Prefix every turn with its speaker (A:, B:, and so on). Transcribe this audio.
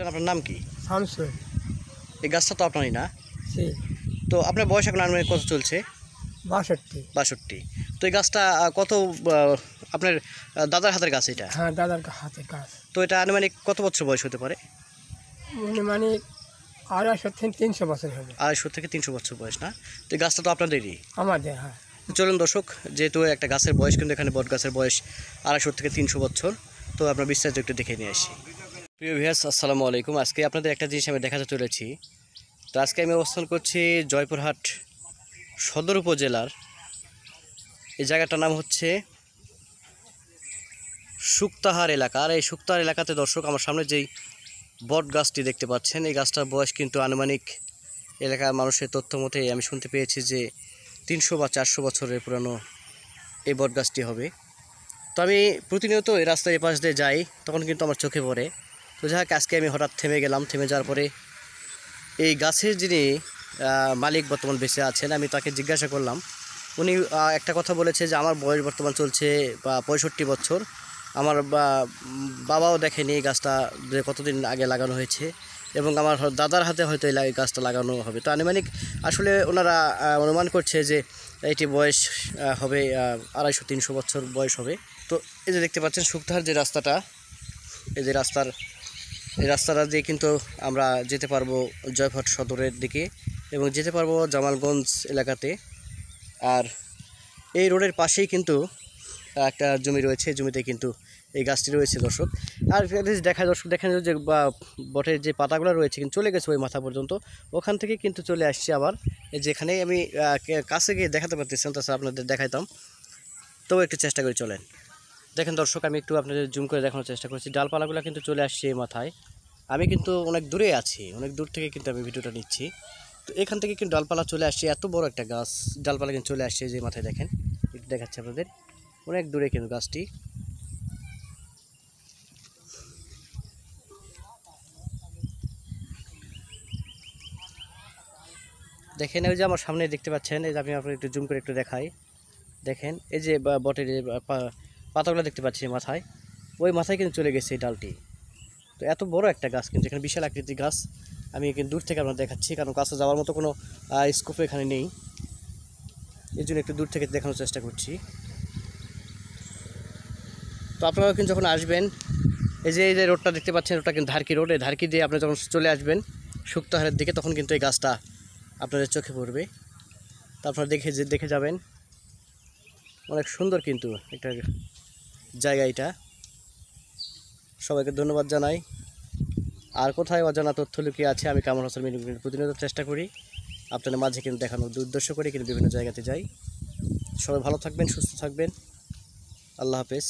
A: আপনার নাম কি?
B: শামসুল।
A: এই গাছটা তো আপনারই না?
B: জি।
A: তো আপনার বয়স এখন আনুমানিক কত চলছে?
B: 62।
A: 62। তো এই গাছটা কত আপনার দাদার হাতের গাছ এটা?
B: হ্যাঁ, দাদার হাতে গাছ।
A: তো এটা আনুমানিক কত বছর বয়স হতে পারে?
B: মানে 250 থেকে 300 বছর হবে।
A: 250 থেকে 300 বছর বয়স না? তো এই গাছটা তো আপনাদেরই।
B: আমাদের, হ্যাঁ।
A: চলুন দর্শক, যেহেতু একটা গাছের বয়স কিন্তু এখানে বট গাছের বয়স 250 থেকে 300 বছর, তো আপনার বিস্তারিত একটু দেখে নিয়ে আসি। প্রিয় ভিউয়ার্স, আসসালামু আলাইকুম। আজকে আপনাদের একটা জিনিস আমি দেখাতে চলেছি। তো আজকে আমি অবস্থান করছি জয়পুরহাট সদর উপজেলার, এই জায়গাটার নাম হচ্ছে শুক্তাহার এলাকা। আর এই শুক্তাহার এলাকাতে দর্শক, আমার সামনে যেই বট গাছটি দেখতে পাচ্ছেন, এই গাছটার বয়স কিন্তু আনুমানিক এলাকার মানুষের তথ্য মতে আমি শুনতে পেয়েছি যে 300 বা 400 বছরের পুরানো এই বট গাছটি হবে। তো আমি প্রতিনিয়ত এই রাস্তার এপাশ দিয়ে যাই, তখন কিন্তু আমার চোখে পড়ে। তো যাই হোক, আজকে আমি হঠাৎ থেমে গেলাম। থেমে যাওয়ার পরে এই গাছের যিনি মালিক বর্তমান বেঁচে আছেন, আমি তাকে জিজ্ঞাসা করলাম। উনি একটা কথা বলেছে যে আমার বয়স বর্তমান চলছে 65 বছর। আমার বাবাও দেখেনি এই গাছটা যে কতদিন আগে লাগানো হয়েছে, এবং আমার দাদার হাতে হয়তো এই গাছটা লাগানো হবে। তো আনুমানিক আসলে ওনারা অনুমান করছে যে এটি বয়স হবে 250-300 বছর বয়স হবে। তো এই যে দেখতে পাচ্ছেন শুক্তাহার যে রাস্তাটা, এই যে এই রাস্তাটা দিয়ে কিন্তু আমরা যেতে পারবো জয়পুরহাট সদরের দিকে, এবং যেতে পারবো জামালগঞ্জ এলাকাতে। আর এই রোডের পাশেই কিন্তু একটা জমি রয়েছে, জমিতে কিন্তু এই গাছটি রয়েছে দর্শক। আর দেখেন যে বটের যে পাতাগুলো রয়েছে কিন্তু চলে গেছে ওই মাথা পর্যন্ত, ওখান থেকে কিন্তু চলে আসছে আবার যেখানে আমি কাছে গিয়ে দেখাতে পারতেছিলাম, তাছাড়া আপনাদের দেখাইতাম। তবু একটু চেষ্টা করে চলেন। দেখেন দর্শক, আমি একটু আপনাদের জুম করে দেখানোর চেষ্টা করছি। ডালপালাগুলো কিন্তু চলে আসছে এই মাথায়। আমি কিন্তু অনেক দূরে আছি, অনেক দূর থেকে কিন্তু আমি ভিডিওটা নিচ্ছি। তো এখান থেকে কিন্তু ডালপালা চলে আসছে, এত বড় একটা গাছ, ডালপালা কিন্তু চলে আসছে যে মাথায়। দেখেন, একটু দেখাচ্ছি আপনাদের, অনেক দূরে কিন্তু গাছটি। দেখেন, ওই যে আমার সামনে দেখতে পাচ্ছেন, এই যে আমি আপনাকে একটু জুম করে একটু দেখাই। দেখেন, এই যে বটের যে পাতাগুলো দেখতে পাচ্ছি মাথায়, ওই মাথায় কিন্তু চলে গেছে এই ডালটি। তো এত বড় একটা গাছ, কিন্তু এখানে বিশাল আকৃতির গাছ। আমি কিন্তু দূর থেকে আপনার দেখাচ্ছি, কারণ কাছে যাওয়ার মতো কোনো স্কোপ এখানে নেই, এই জন্য একটু দূর থেকে দেখানোর চেষ্টা করছি। তো আপনারা কিন্তু যখন আসবেন, এই যে রোডটা দেখতে পাচ্ছেন, রোডটা কিন্তু ধারকি রোড। এই ধারকি দিয়ে আপনি যখন চলে আসবেন শুক্তাহারের দিকে, তখন কিন্তু এই গাছটা আপনাদের চোখে পড়বে। তারপর দেখে যাবেন, অনেক সুন্দর কিন্তু একটা জায়গা এটা। সবাইকে ধন্যবাদ জানাই। আর কোথায় অজানা তথ্য লুকিয়ে আছে, আমি কামরুল হাসান মিনু প্রতিনিয়ত চেষ্টা করি আপনাদের মাঝে কিন্তু দেখানোর উদ্দেশ্য করে কিন্তু বিভিন্ন জায়গাতে যাই। সবাই ভালো থাকবেন, সুস্থ থাকবেন। আল্লাহ হাফেজ।